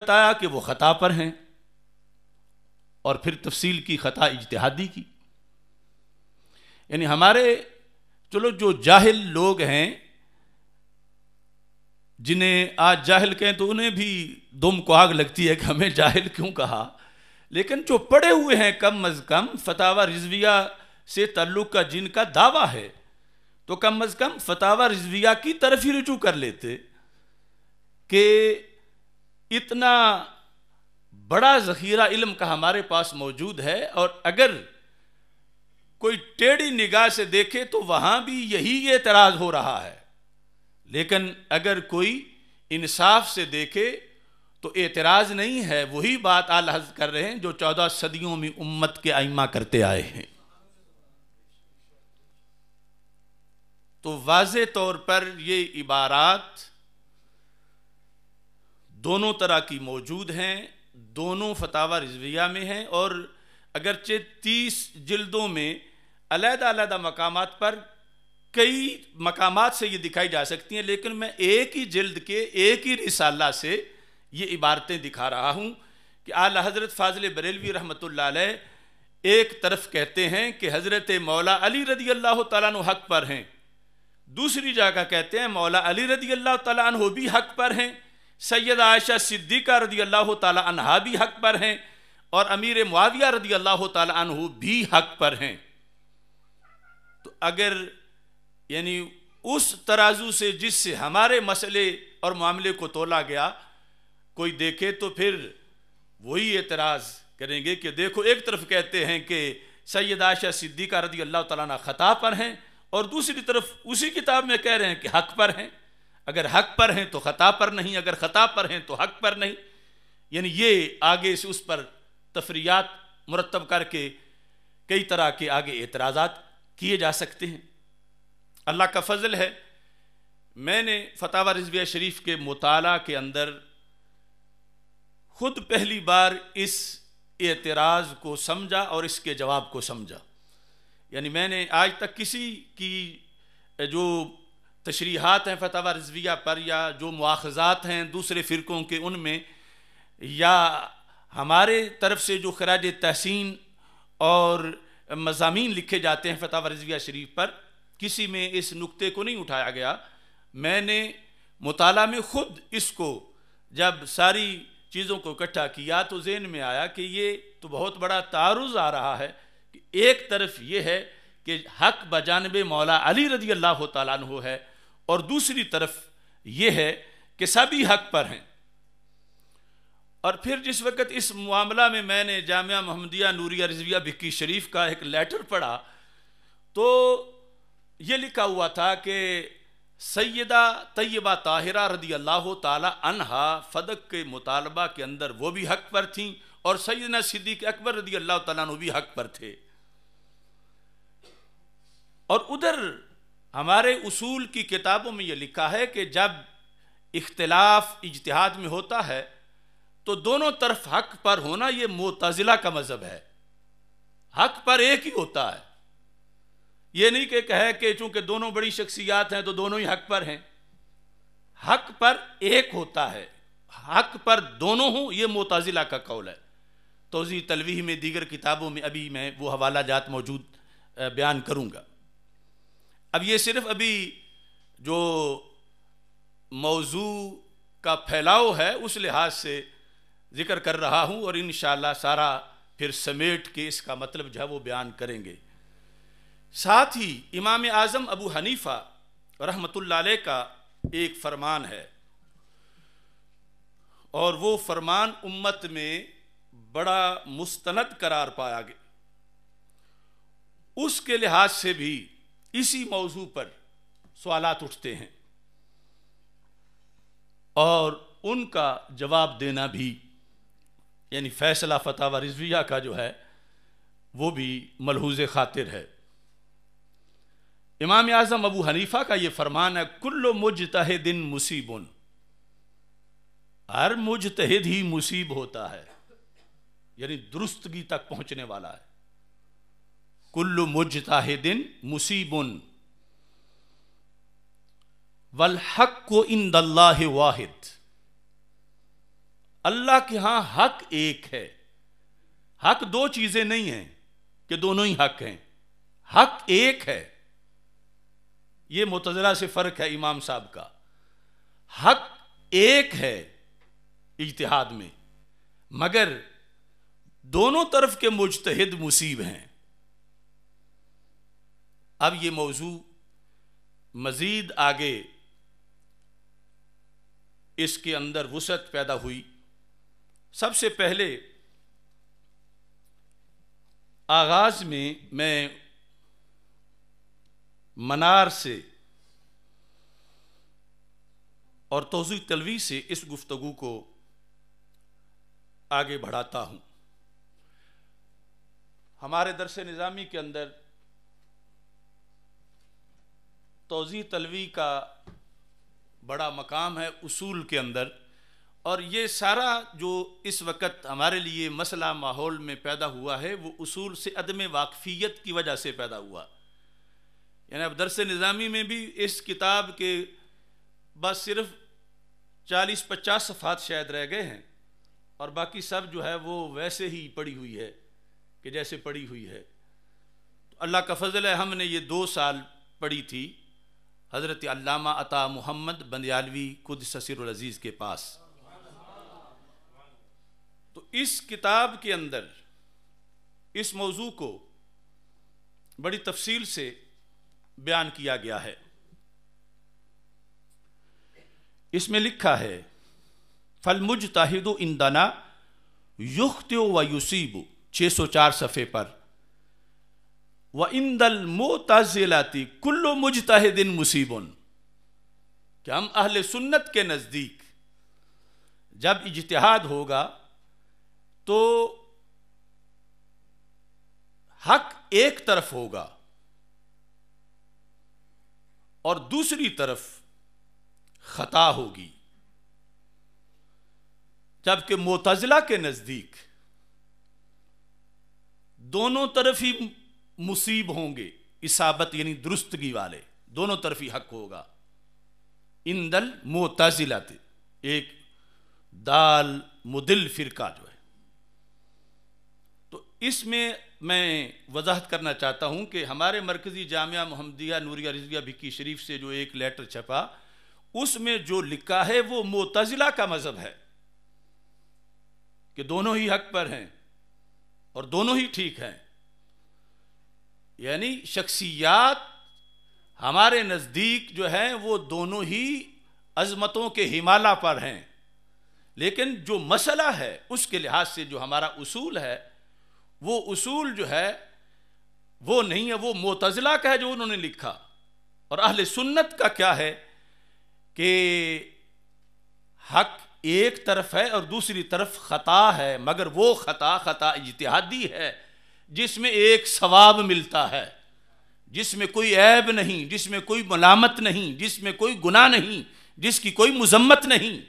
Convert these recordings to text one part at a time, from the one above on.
بتایا کہ وہ خطا پر ہیں، اور پھر تفصیل کی خطا اجتہادی کی. یعنی ہمارے چلو جو جاہل لوگ ہیں، جنہیں آج جاہل کہیں تو انہیں بھی دم کو آگ لگتی ہے کہ ہمیں جاہل کیوں کہا، لیکن جو پڑھے ہوئے ہیں کم از کم فتاوی رضویہ سے تعلق کا جن کا دعویٰ ہے، تو کم از کم فتاوی رضویہ کی طرف ہی رجوع کر لیتے کہ اتنا بڑا ذخیرہ علم کا ہمارے پاس موجود ہے، اور اگر کوئی ٹیڑھی نگاہ سے دیکھے تو وہاں بھی یہی اعتراض ہو رہا ہے، لیکن اگر کوئی انصاف سے دیکھے تو اعتراض نہیں ہے، وہی بات اعلی حضرت کر رہے ہیں جو 14 صدیوں میں امت کے ائمہ کرتے آئے ہیں. تو واضح طور پر یہ عبارات دونوں طرح کی موجود ہیں، دونوں فتاوی رضویہ میں ہیں، اور اگرچہ 30 جلدوں میں علیحدہ علیحدہ مقامات پر کئی مقامات سے یہ دکھائی جا سکتی ہیں، لیکن میں ایک ہی جلد کے ایک ہی رسالہ سے یہ عبارتیں دکھا رہا ہوں کہ اعلیٰ حضرت فاضل بریلوی رحمۃ اللہ علیہ ایک طرف کہتے ہیں کہ حضرت مولا علی رضی اللہ تعالیٰ عنہ حق پر ہیں، دوسری جگہ کہتے ہیں مولا علی رضی اللہ تعالیٰ عنہ بھی حق پر ہیں، سیدہ عائشہ صدیقہ رضی اللہ تعالیٰ عنہا بھی حق پر ہیں، اور امیر معاویہ رضی اللہ تعالیٰ عنہ بھی حق پر ہیں. تو اگر یعنی اس ترازو سے جس سے ہمارے مسئلے اور معاملے کو تولا گیا کوئی دیکھے تو پھر وہی اعتراض کریں گے کہ دیکھو ایک طرف کہتے ہیں کہ سیدہ عائشہ صدیقہ رضی اللہ تعالیٰ عنہ خطا پر ہیں، اور دوسری طرف اسی کتاب میں کہہ رہے ہیں کہ حق پر ہیں. اگر حق پر ہیں تو خطا پر نہیں، اگر خطا پر ہیں تو حق پر نہیں. یعنی یہ آگے سے اس پر تفریعات مرتب کر کے کئی طرح کے آگے اعتراضات کیے جا سکتے ہیں. اللہ کا فضل ہے، میں نے فتاوی رضویہ شریف کے مطالعہ کے اندر خود پہلی بار اس اعتراض کو سمجھا اور اس کے جواب کو سمجھا. یعنی میں نے آج تک کسی کی جو تشریحات ہیں فتاوی رضویہ پر، یا جو مواخذات ہیں دوسرے فرقوں کے ان میں، یا ہمارے طرف سے جو خراج تحسین اور مضامین لکھے جاتے ہیں فتاوی رضویہ شریف پر، کسی میں اس نقطے کو نہیں اٹھایا گیا. میں نے مطالعہ میں خود اس کو جب ساری چیزوں کو اکٹھا کیا تو ذہن میں آیا کہ یہ تو بہت بڑا تعارض آ رہا ہے کہ ایک طرف یہ ہے کہ حق بجانب مولا علی رضی اللہ تعالیٰ عنہ ہے، اور دوسری طرف یہ ہے کہ سبھی حق پر ہیں. اور پھر جس وقت اس معاملہ میں نے جامعہ محمدیہ نوریہ رضویہ بھکی شریف کا ایک لیٹر پڑھا تو یہ لکھا ہوا تھا کہ سیدہ طیبہ طاہرہ رضی اللہ تعالی عنہا فدق کے مطالبہ کے اندر وہ بھی حق پر تھیں، اور سیدنا صدیق اکبر رضی اللہ تعالیٰ عنہ بھی حق پر تھے. اور ادھر ہمارے اصول کی کتابوں میں یہ لکھا ہے کہ جب اختلاف اجتہاد میں ہوتا ہے تو دونوں طرف حق پر ہونا یہ معتزلہ کا مذہب ہے. حق پر ایک ہی ہوتا ہے، یہ نہیں کہ کہے کہ چونکہ دونوں بڑی شخصیات ہیں تو دونوں ہی حق پر ہیں. حق پر ایک ہوتا ہے، حق پر دونوں ہوں، یہ معتزلہ کا قول ہے. توضیح تلویح میں دیگر کتابوں میں ابھی میں وہ حوالہ جات موجود بیان کروں گا. اب یہ صرف ابھی جو موضوع کا پھیلاؤ ہے اس لحاظ سے ذکر کر رہا ہوں، اور انشاءاللہ سارا پھر سمیٹ کے اس کا مطلب جو ہے وہ بیان کریں گے. ساتھ ہی امام اعظم ابو حنیفہ رحمۃ اللہ علیہ کا ایک فرمان ہے، اور وہ فرمان امت میں بڑا مستند قرار پایا گیا. اس کے لحاظ سے بھی اسی موضوع پر سوالات اٹھتے ہیں، اور ان کا جواب دینا بھی یعنی فیصلہ فتاوی رضویہ کا جو ہے وہ بھی ملحوظ خاطر ہے. امام اعظم ابو حنیفہ کا یہ فرمان ہے، کل مجتہد مصیب، ہر مجتہد ہی مصیب ہوتا ہے، یعنی درستگی تک پہنچنے والا ہے. کل مجتہد مصیب والحق عند اللہ واحد. اللہ کے ہاں حق ایک ہے. حق دو چیزیں نہیں ہیں کہ دونوں ہی حق ہیں. حق ایک ہے. یہ معتزلہ سے فرق ہے امام صاحب کا. حق ایک ہے اجتہاد میں، مگر دونوں طرف کے مجتہد مصیب ہیں. اب یہ موضوع مزید آگے اس کے اندر وسعت پیدا ہوئی. سب سے پہلے آغاز میں منار سے اور توضیح تلوی سے اس گفتگو کو آگے بڑھاتا ہوں. ہمارے درس نظامی کے اندر توضیح تلوی کا بڑا مقام ہے اصول کے اندر، اور یہ سارا جو اس وقت ہمارے لیے مسئلہ ماحول میں پیدا ہوا ہے وہ اصول سے عدم واقفیت کی وجہ سے پیدا ہوا. یعنی اب درس نظامی میں بھی اس کتاب کے بس صرف 40-50 صفحات شاید رہ گئے ہیں، اور باقی سب جو ہے وہ ویسے ہی پڑی ہوئی ہے کہ جیسے پڑی ہوئی ہے. تو اللہ کا فضل ہے، ہم نے یہ 2 سال پڑھی تھی حضرت علامہ عطا محمد بندیالوی قدس سر العزیز کے پاس. تو اس کتاب کے اندر اس موضوع کو بڑی تفصیل سے بیان کیا گیا ہے. اس میں لکھا ہے فالمجتہد عندنا یخطئ و یصیب 604 صفحے پر، وعند المعتزلۃ کل مجتہد مصیب، کہ ہم اہل سنت کے نزدیک جب اجتہاد ہوگا تو حق ایک طرف ہوگا اور دوسری طرف خطا ہوگی، جبکہ معتزلہ کے نزدیک دونوں طرف ہی مصیب ہوں گے. اصابت یعنی درستگی والے، دونوں طرف ہی حق ہوگا. عند المعتزلۃ، ایک دال مدل فرقہ جو ہے. تو اس میں وضاحت کرنا چاہتا ہوں کہ ہمارے مرکزی جامعہ محمدیہ نوریہ رضویہ بھکی شریف سے جو ایک لیٹر چھپا، اس میں جو لکھا ہے وہ معتزلہ کا مذہب ہے کہ دونوں ہی حق پر ہیں اور دونوں ہی ٹھیک ہیں. یعنی شخصیات ہمارے نزدیک جو ہیں وہ دونوں ہی عظمتوں کے ہمالہ پر ہیں، لیکن جو مسئلہ ہے اس کے لحاظ سے جو ہمارا اصول ہے وہ اصول جو ہے وہ نہیں ہے، وہ معتزلہ کا ہے جو انہوں نے لکھا. اور اہل سنت کا کیا ہے کہ حق ایک طرف ہے اور دوسری طرف خطا ہے، مگر وہ خطا اجتہادی ہے جس میں ایک ثواب ملتا ہے، جس میں کوئی عیب نہیں، جس میں کوئی ملامت نہیں، جس میں کوئی گناہ نہیں، جس کی کوئی مذمت نہیں،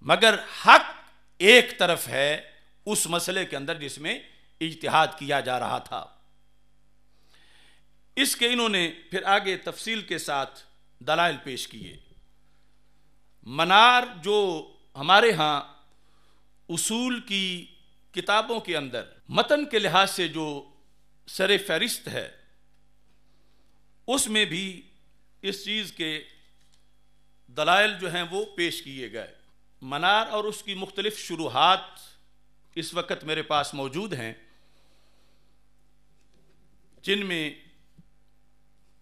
مگر حق ایک طرف ہے اس مسئلے کے اندر جس میں اجتہاد کیا جا رہا تھا. اس کے انہوں نے پھر آگے تفصیل کے ساتھ دلائل پیش کیے. منار جو ہمارے ہاں اصول کی کتابوں کے اندر متن کے لحاظ سے جو سر فہرست ہے، اس میں بھی اس چیز کے دلائل جو ہیں وہ پیش کیے گئے. منار اور اس کی مختلف شروحات اس وقت میرے پاس موجود ہیں، جن میں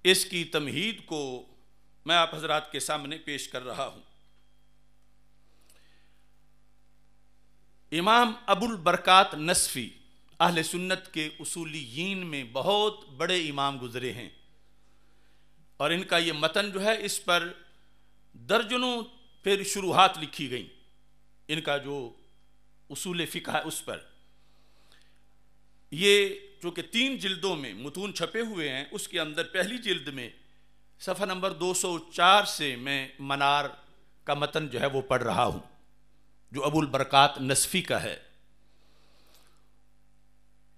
اس کی تمہید کو میں آپ حضرات کے سامنے پیش کر رہا ہوں. امام ابو البرکات نصفی اہل سنت کے اصولیین میں بہت بڑے امام گزرے ہیں، اور ان کا یہ متن جو ہے اس پر درجنوں پھر شروحات لکھی گئیں. ان کا جو اصول فقہ ہے اس پر یہ چونکہ 3 جلدوں میں متون چھپے ہوئے ہیں، اس کے اندر پہلی جلد میں صفحہ نمبر 204 سے میں منار کا متن جو ہے وہ پڑھ رہا ہوں جو ابو البرکات نصفی کا ہے.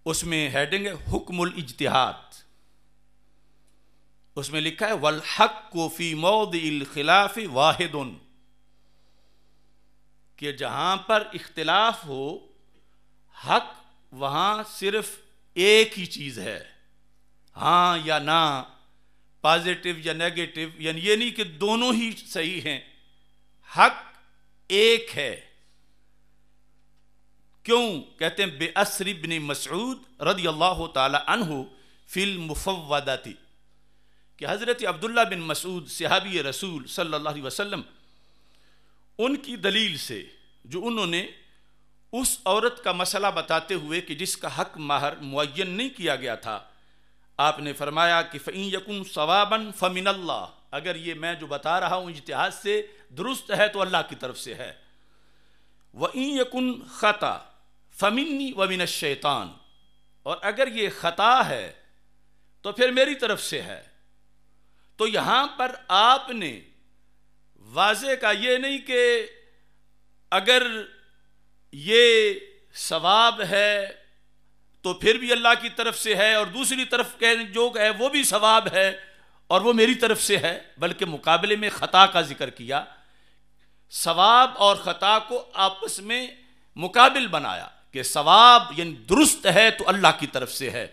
اس میں ہیڈنگ ہے حکم الاجتہاد. اس میں لکھا ہے والحق فی موضع الخلاف واحد، کہ جہاں پر اختلاف ہو حق وہاں صرف ایک ہی چیز ہے، ہاں یا نہ، پازیٹیو یا نیگیٹو، یعنی یہ نہیں کہ دونوں ہی صحیح ہیں، حق ایک ہے۔ کیوں؟ کہتے ہیں بے اسر ابن مسعود رضی اللہ تعالی عنہ فی المفوضۃ، کہ حضرت عبداللہ بن مسعود صحابی رسول صلی اللہ علیہ وسلم، ان کی دلیل سے جو انہوں نے اس عورت کا مسئلہ بتاتے ہوئے کہ جس کا حق مہر معین نہیں کیا گیا تھا، آپ نے فرمایا کہ فَإِن يَكُنْ صَوَابًا فَمِنَ اللَّهِ، اگر یہ میں جو بتا رہا ہوں اجتہاد سے درست ہے تو اللہ کی طرف سے ہے، وَإِن يَكُنْ خَطَأ فَمِنِّي وَمِنَ الشَّيْطَانِ، اور اگر یہ خطا ہے تو پھر میری طرف سے ہے۔ تو یہاں پر آپ نے واضح کا یہ نہیں کہ اگر یہ ثواب ہے تو پھر بھی اللہ کی طرف سے ہے، اور دوسری طرف جو ہے وہ بھی ثواب ہے اور وہ میری طرف سے ہے، بلکہ مقابلے میں خطا کا ذکر کیا، ثواب اور خطا کو آپس میں مقابل بنایا کہ ثواب یعنی درست ہے تو اللہ کی طرف سے ہے،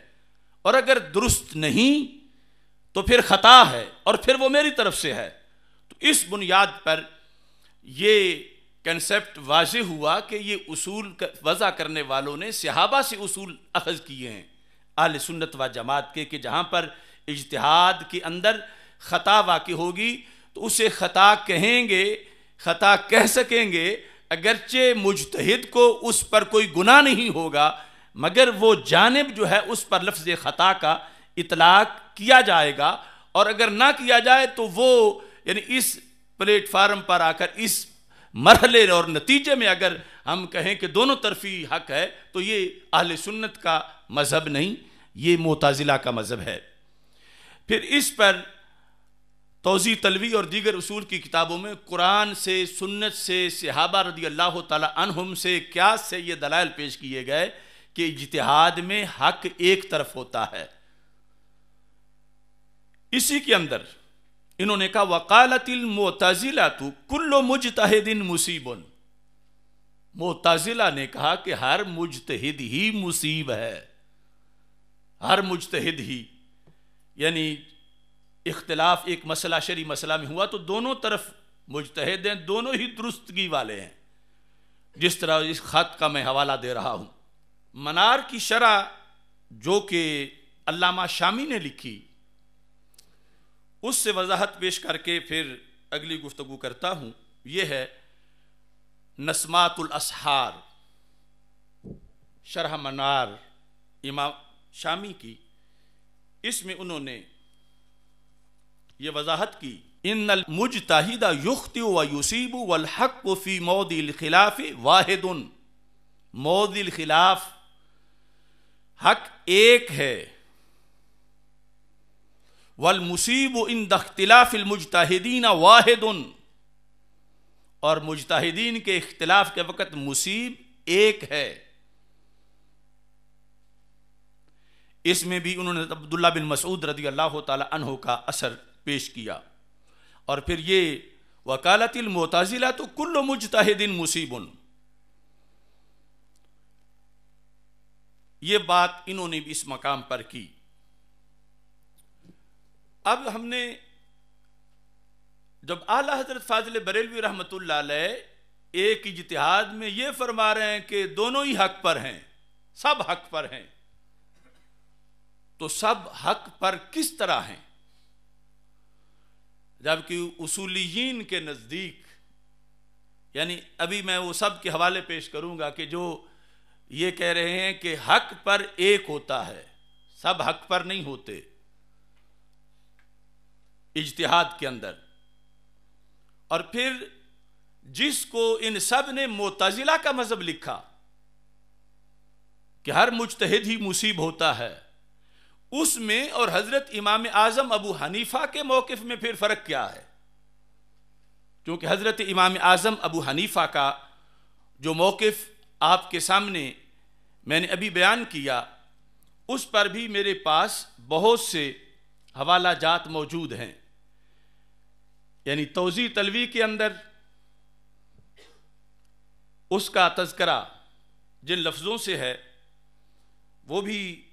اور اگر درست نہیں تو پھر خطا ہے اور پھر وہ میری طرف سے ہے۔ تو اس بنیاد پر یہ کنسپٹ واضح ہوا کہ یہ اصول وضع کرنے والوں نے صحابہ سے اصول اخذ کیے ہیں اہل سنت و جماعت کے، کہ جہاں پر اجتہاد کے اندر خطا واقع ہوگی تو اسے خطا کہیں گے، خطا کہہ سکیں گے، اگرچہ مجتہد کو اس پر کوئی گناہ نہیں ہوگا، مگر وہ جانب جو ہے اس پر لفظ خطا کا اطلاق کیا جائے گا، اور اگر نہ کیا جائے تو وہ یعنی اس پلیٹ فارم پر آ کر اس مرحلے اور نتیجے میں اگر ہم کہیں کہ دونوں طرفی حق ہے تو یہ اہل سنت کا مذہب نہیں، یہ معتزلہ کا مذہب ہے۔ پھر اس پر توضیح تلوی اور دیگر اصول کی کتابوں میں قرآن سے، سنت سے، صحابہ رضی اللہ تعالی عنہم سے، قیاس سے یہ دلائل پیش کیے گئے کہ اجتہاد میں حق ایک طرف ہوتا ہے۔ اسی کے اندر انہوں نے کہا وقالت المعتزلۃ کل مجتہد مصیب، معتزلہ نے کہا کہ ہر مجتہد ہی مصیب ہے، ہر مجتہد ہی، یعنی اختلاف ایک مسئلہ شرعی مسئلہ میں ہوا تو دونوں طرف مجتہد ہیں، دونوں ہی درستگی والے ہیں، جس طرح اس خط کا میں حوالہ دے رہا ہوں۔ منار کی شرح جو کہ علامہ شامی نے لکھی، اس سے وضاحت پیش کر کے پھر اگلی گفتگو کرتا ہوں، یہ ہے نسمات الاسحار، شرح منار امام شامی کی۔ اس میں انہوں نے یہ وضاحت کی ان المجتہد یخطئ و یصیب والحق فی موضع الخلاف واحد، موضع الخلاف حق ایک ہے، والمصیب عند اختلاف المجتہدین واحد، اور مجتہدین کے اختلاف کے وقت مصیب ایک ہے۔ اس میں بھی انہوں نے عبداللہ بن مسعود رضی اللہ تعالی عنہ کا اثر پیش کیا، اور پھر یہ وقالت المعتزلۃ کل مجتہد مصیب، یہ بات انہوں نے بھی اس مقام پر کی۔ اب ہم نے جب اعلی حضرت فاضل بریلوی رحمۃ اللہ علیہ ایک اجتہاد میں یہ فرما رہے ہیں کہ دونوں ہی حق پر ہیں، سب حق پر ہیں، تو سب حق پر کس طرح ہیں؟ جبکہ اصولیین کے نزدیک، یعنی ابھی میں وہ سب کے حوالے پیش کروں گا کہ جو یہ کہہ رہے ہیں کہ حق پر ایک ہوتا ہے، سب حق پر نہیں ہوتے اجتہاد کے اندر، اور پھر جس کو ان سب نے معتزلہ کا مذہب لکھا کہ ہر مجتہد ہی مصیب ہوتا ہے، اس میں اور حضرت امام اعظم ابو حنیفہ کے موقف میں پھر فرق کیا ہے؟ کیونکہ حضرت امام اعظم ابو حنیفہ کا جو موقف آپ کے سامنے میں نے ابھی بیان کیا، اس پر بھی میرے پاس بہت سے حوالہ جات موجود ہیں، یعنی توضیح تلوی کے اندر اس کا تذکرہ جن لفظوں سے ہے وہ بھی